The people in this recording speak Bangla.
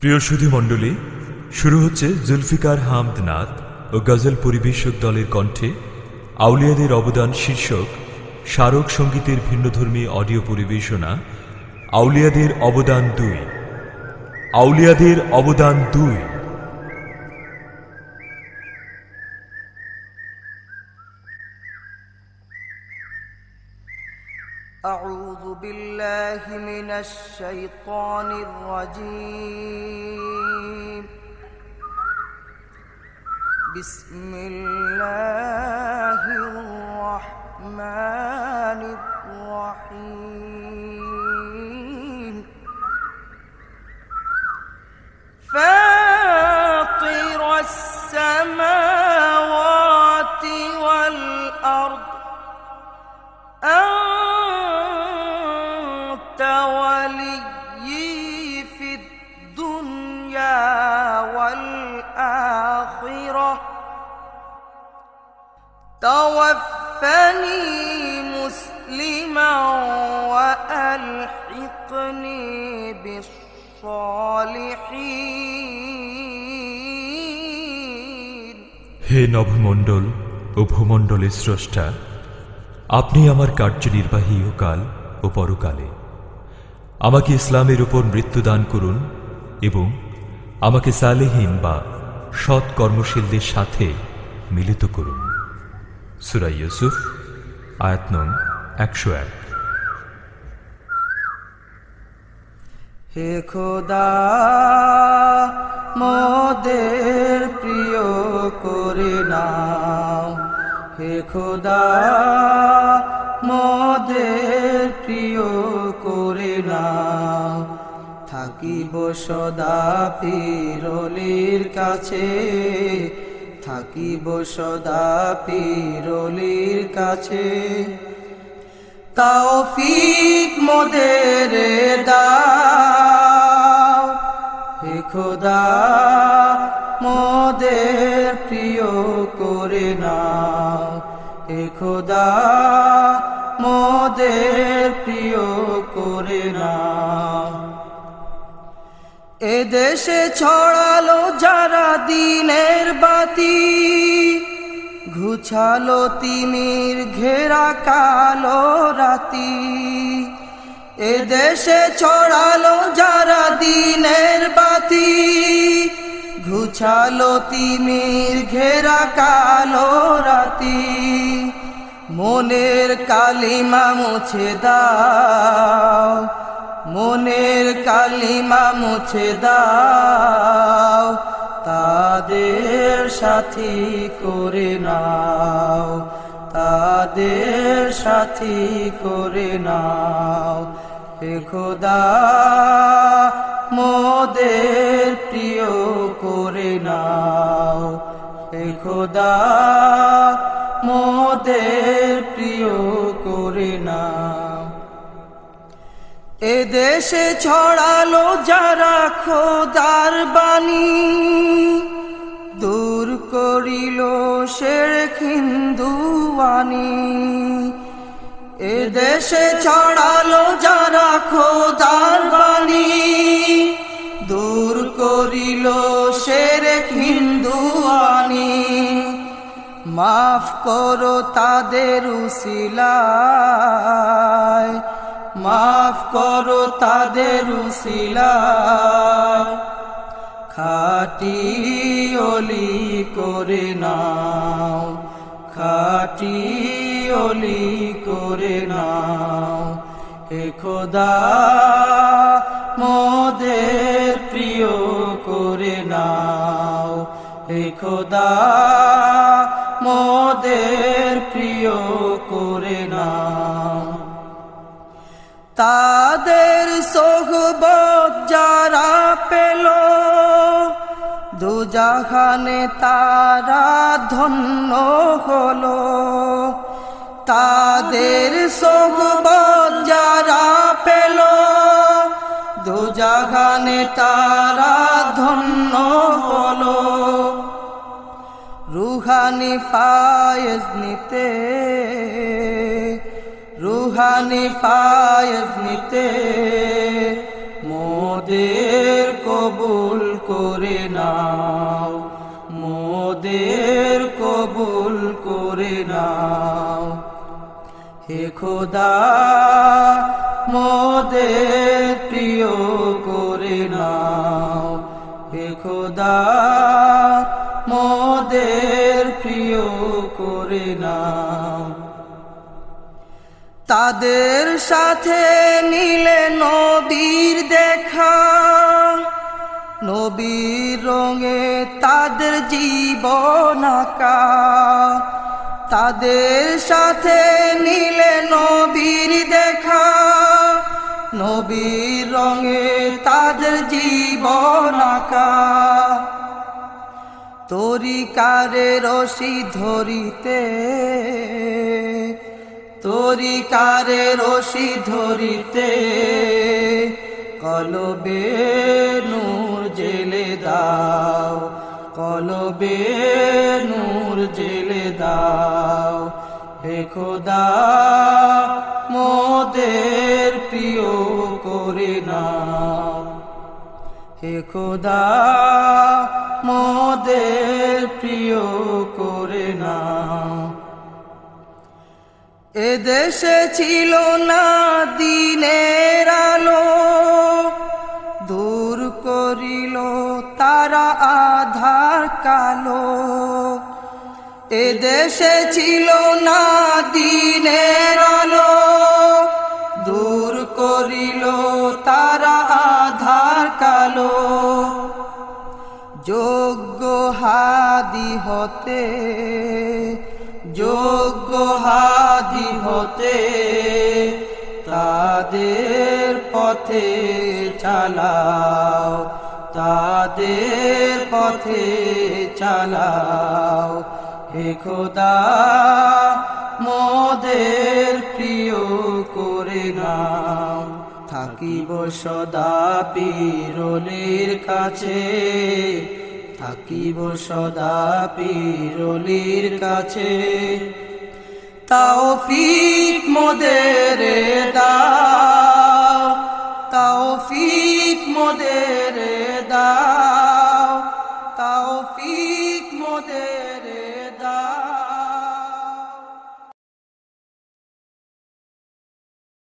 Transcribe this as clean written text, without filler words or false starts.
প্রিয় সুধী মণ্ডলী, শুরু হচ্ছে জুলফিকার হামদ নাত ও গজল পরিবেশক দলের কণ্ঠে আউলিয়াদের অবদান শীর্ষক স্মারক সঙ্গীতের ভিন্নধর্মী অডিও পরিবেশনা। আউলিয়াদের অবদান 2। আউলিয়াদের অবদান 2। أعوذ بالله من الشيطان الرجيم. بسم الله الرحمن الرحيم. فاطر السماوات والأرض أنت وليي في الدنيا والآخرة توفني مسلما وألحقني بالصالحين. হে নভমণ্ডল ও ভূমণ্ডলের স্রষ্টা, আপনি আমার কার্যনির্বাহী কাল ও পরকালে। আমাকে ইসলামের উপর মৃত্যুদান করুন এবং আমাকে সালেহীন বা সৎ কর্মশীলদের সাথে মিলিত করুন। সূরা ইউসুফ আয়াত নং 101। হে খোদা, মোদের প্রিয় করে নাও। হে খোদা, মোদের প্রিয় করে নাও। থাকিব সদা পীরলির কাছে, থাকিব সদা পীরলির কাছে। তৌফিক মোদের দাও। হে খোদা, মোদের প্রিয় করে নাও। হে খোদা, মোদের প্রিয় করে নাও। এ দেশে ছড়ালো যারা দিনের বাতি, ঘুছালো তিমির ঘেরা কালো রাতি। এ দেশে ছড়ালো যারা দিনের বাতি, ঘুছালো তিমির ঘেরা কালো রাতি। মনের কালিমা মুছে দাও, মনের কালিমা মুছে দাও। তাদের সাথী করে নাও, তাদের সাথী করে নাও। হে খোদা, মোদের প্রিয় করে নাও। হে খোদা, মোদের প্রিয় করে নাও। এ দেশে ছড়ালো যারা খোদার বাণী, দূর করিল শিরক হিন্দুয়ানি। এ দেশে ছড়ালো যারা খোদার বাণী, দূর করিল শিরক হিন্দুয়ানি। মাফ করো তাদের উসিলায়, মাফ করো তাদের উসিলায়। খাঁটি ওলি করে নাও, খাঁটি ওলি করে নাও। হে খোদা, মোদের প্রিয় করে নাও। হে খোদা, মোদের প্রিয় করে নাও। তাদের সোহবত যারা পেল, দুজাহানে তারা ধন্য হলো। তাদের সোহবত যারা পেল, দুজাহানে তারা ধন্য হলো। রুহানি ফায়েজ নিতে, রুহানি ফায়েজ নিতে মোদের কবুল করে নাও, মোদের কবুল করে নাও। হে খোদা মোদের প্রিয় করে নাও, হে খোদা মোদের প্রিয় করে নাও। তাদের সাথে নিলে নবীর দেখা, নবীর রঙে তাদের জীবন আঁকা। তাদের সাথে নিলে নবীর দেখা, নবীর রঙে তাদের জীবন আঁকা। তরিকারে রশি ধরিতে, তরিকারে রশি ধরিতে, কলবে নূর জেলে দাও, কলবে নূর জেলে দাও। হে খোদা মোদের প্রিয় করে নাও, হে খোদা মোদের প্রিয় করে নাও। এদেশে ছিল না দিনের আলো, দূর করিল তারা আধার কালো। এদেশে ছিল না দিনের আলো, দূর করিল তারা আধার কালো। যোগ্য হাদি হতে, যোগ্য হাদি হতে, তাদের পথে চালাও, তাদের পথে চালাও। হে খোদা মোদের প্রিয় করে নাও। থাকিব সদা পীরলির কাছে, থাকিব সদা পীরলির কাছে। তৌফিক মোদের দাও, তৌফিক মোদের দাও।